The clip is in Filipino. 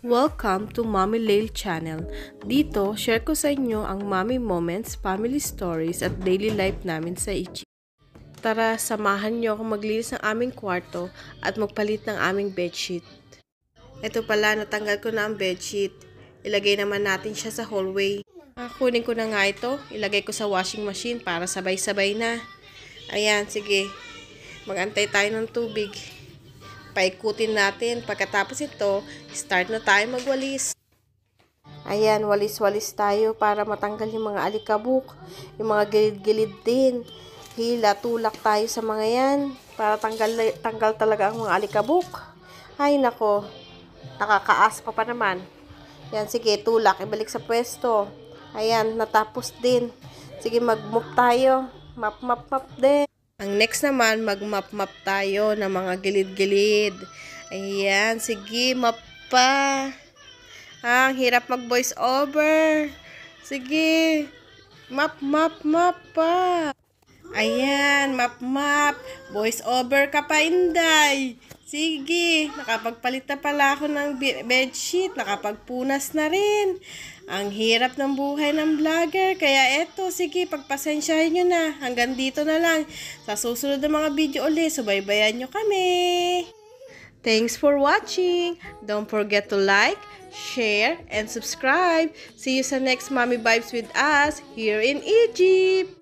Welcome to Mommy Lail Channel. Dito, share ko sa inyo ang mommy moments, family stories at daily life namin sa Egypt. Tara, samahan niyo ako maglinis ng aming kwarto at magpalit ng aming bedsheet. Ito pala, natanggal ko na ang bedsheet. Ilagay naman natin siya sa hallway. Kunin ko na nga ito. Ilagay ko sa washing machine para sabay-sabay na. Ayan, sige. Mag-antay tayo ng tubig. Paikutin natin. Pagkatapos ito, start na tayo magwalis. Ayan, walis-walis tayo para matanggal yung mga alikabok, yung mga gilid-gilid din. Hila, tulak tayo sa mga yan para tanggal talaga ang mga alikabok. Ay nako, nakakaaspa pa naman. Yan, sige, tulak, ibalik sa pwesto. Ayan, natapos din. Sige, mag-mop tayo. Map din. Ang next naman, mag-map tayo ng mga gilid-gilid. Ayan, sige, map pa. Ang hirap mag-voice over. Sige, map pa. Ayan, map. Voice over ka pa, Inday. Sige, nakapagpalit na pala ako ng bedsheet. Nakapagpunas na rin. Ang hirap ng buhay ng vlogger. Kaya eto, sige, pagpasensyahin nyo na. Hanggang dito na lang. Sa susunod na mga video ulit, subaybayan nyo kami. Thanks for watching. Don't forget to like, share, and subscribe. See you sa next Mommy Vibes with us here in Egypt.